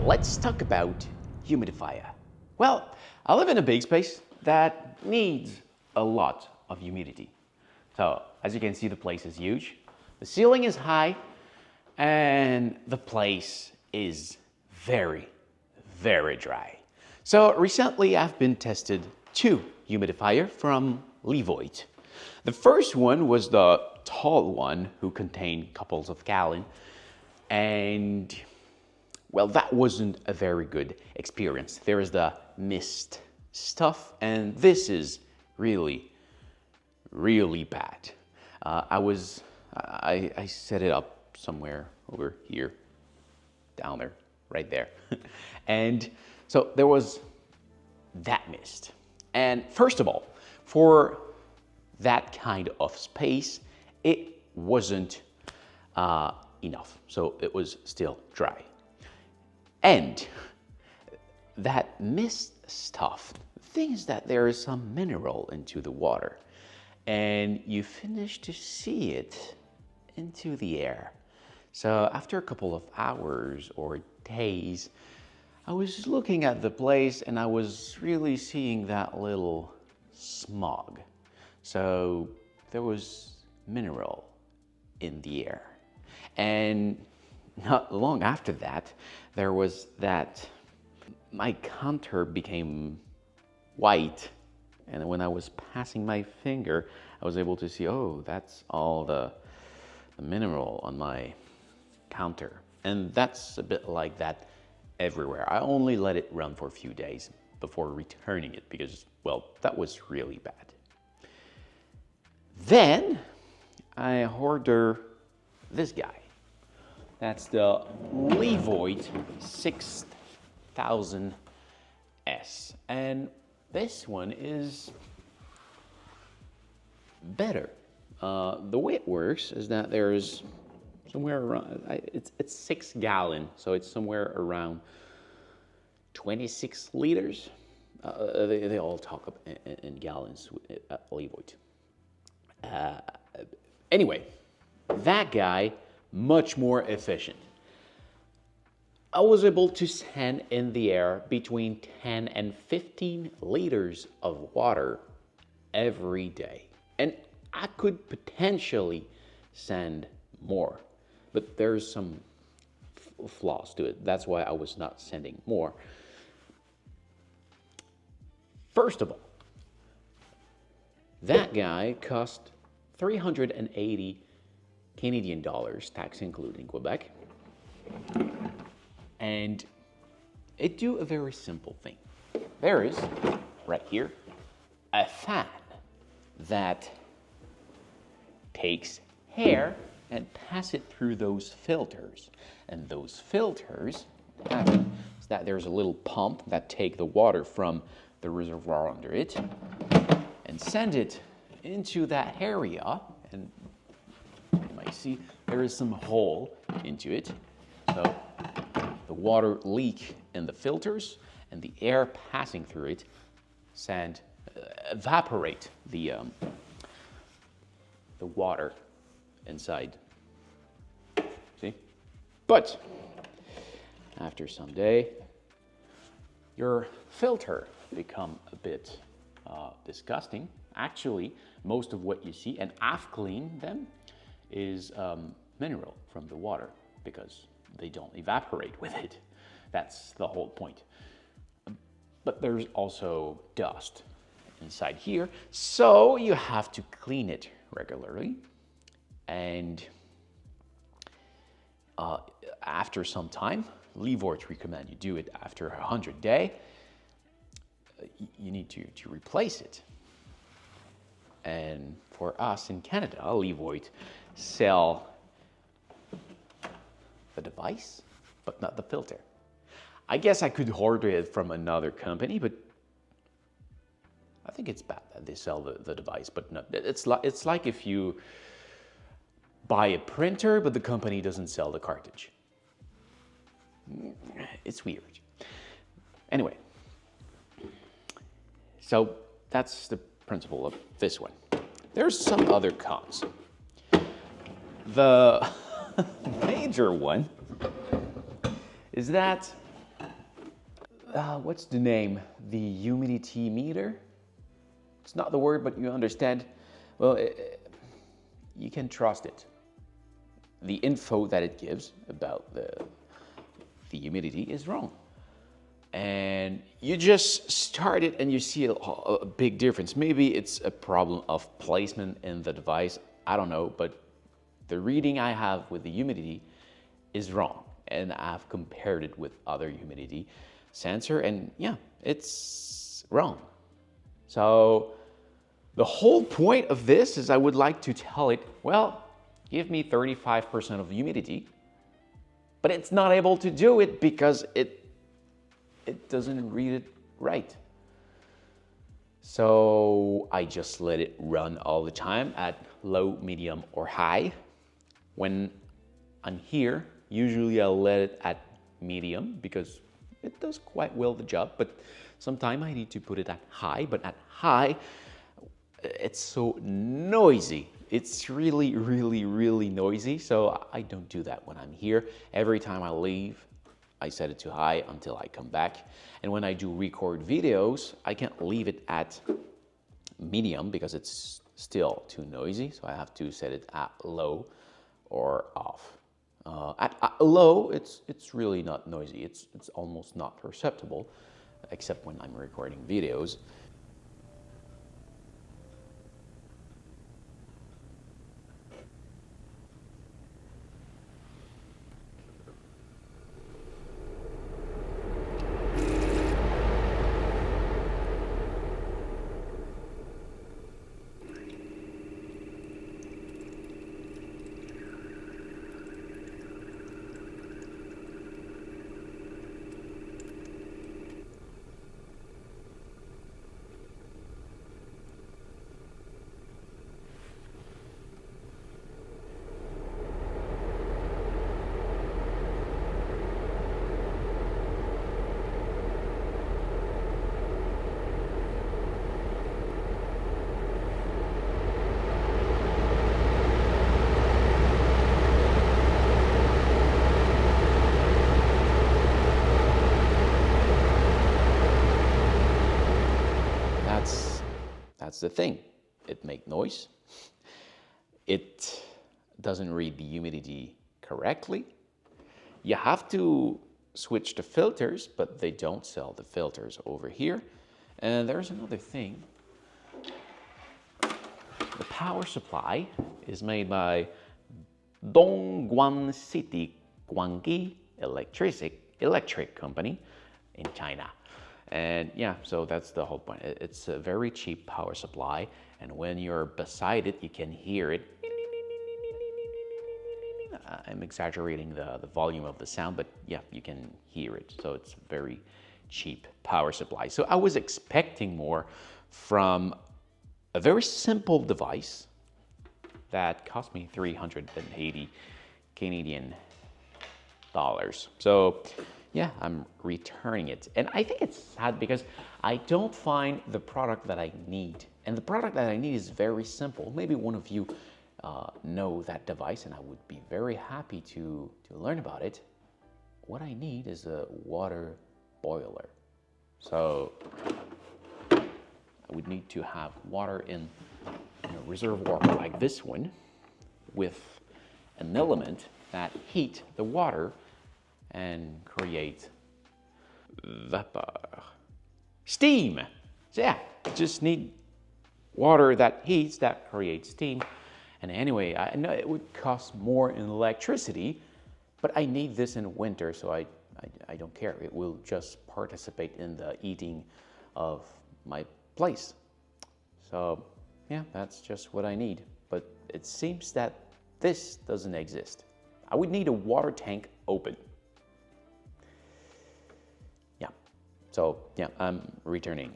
let's talk about humidifier. Well, I live in a big space that needs a lot of humidity. So as you can see, the place is huge, the ceiling is high, and the place is very, very dry. So recently I've been tested 2 humidifier from Levoit. The first one was the tall one who contained couples of gallons, and well, that wasn't a very good experience. There is the mist stuff, and this is really, really bad. I set it up somewhere over here, down there, right there. And so there was that mist. And first of all, for that kind of space, it wasn't enough. So it was still dry. And that mist stuff, the thing is that there is some mineral into the water, and you finish to see it into the air. So after a couple of hours or days, I was looking at the place and I was really seeing that little smog. So there was mineral in the air. And not long after that, there was that, my counter became white. And when I was passing my finger, I was able to see, oh, that's all the mineral on my counter. And that's a bit like that everywhere. I only let it run for a few days before returning it because, well, that was really bad. Then I ordered this guy. That's the Levoit 6000S. And this one is better. The way it works is that there's somewhere around, it's 6 gallons, so it's somewhere around 26 liters. They all talk in gallons at Levoit. Anyway, that guy, much more efficient. I was able to send in the air between 10 and 15 liters of water every day. And I could potentially send more, but there's some flaws to it. That's why I was not sending more. First of all, that guy cost 380 Canadian dollars, tax including Quebec. And it do a very simple thing. There is, right here, a fan that takes air and pass it through those filters. And those filters happen is that there's a little pump that take the water from the reservoir under it and send it into that area. And you might see there is some hole into it. So the water leak in the filters and the air passing through it evaporate the water inside. See? But after some day, your filter become a bit disgusting. Actually, most of what you see, and I've cleaned them, is mineral from the water because they don't evaporate with it. That's the whole point. But there's also dust inside here, so you have to clean it regularly. And after some time, Levoit recommend you do it after 100 days. You need to replace it. And for us in Canada, Levoit sell the device, but not the filter. I guess I could order it from another company, but I think it's bad that they sell the device, but no, it's like if you buy a printer, but the company doesn't sell the cartridge. It's weird. Anyway, so that's the principle of this one. There's some other cons. The major one is that what's the name? The humidity meter? It's not the word, but you understand. Well, you can trust it. The info that it gives about the humidity is wrong. And you just start it and you see a big difference. Maybe it's a problem of placement in the device. I don't know, but the reading I have with the humidity is wrong. And I've compared it with other humidity sensor and yeah, it's wrong. So the whole point of this is I would like to tell it, well, give me 35% of humidity, but it's not able to do it because it doesn't read it right. So I just let it run all the time at low, medium, or high. When I'm here, usually I'll let it at medium because it does quite well the job, but sometimes I need to put it at high, but at high, it's so noisy. It's really, really, really noisy, so I don't do that when I'm here. Every time I leave, I set it to high until I come back. And when I do record videos, I can't leave it at medium because it's still too noisy, so I have to set it at low or off. At low, it's really not noisy. It's almost not perceptible, except when I'm recording videos. That's the thing. It makes noise. It doesn't read the humidity correctly. You have to switch the filters, but they don't sell the filters over here. And there's another thing. The power supply is made by Dongguan City Guangyi Electric Company in China. And yeah, so that's the whole point. It's a very cheap power supply, and when you're beside it, you can hear it. I'm exaggerating the volume of the sound, but yeah, you can hear it. So it's a very cheap power supply. So I was expecting more from a very simple device that cost me 380 Canadian dollars. So yeah, I'm returning it. And I think it's sad because I don't find the product that I need. And the product that I need is very simple. Maybe one of you know that device, and I would be very happy to learn about it. What I need is a water boiler. So I would need to have water in a reservoir like this one with an element that heat the water and create vapor. Steam! So yeah, just need water that heats, that creates steam. And anyway, I know it would cost more in electricity, but I need this in winter, so I don't care. It will just participate in the heating of my place. So yeah, that's just what I need. But it seems that this doesn't exist. I would need a water tank open. So yeah, I'm returning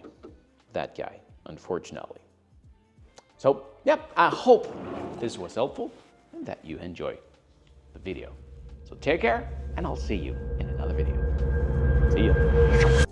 that guy, unfortunately. So yeah, I hope this was helpful and that you enjoyed the video. So take care, and I'll see you in another video. See ya.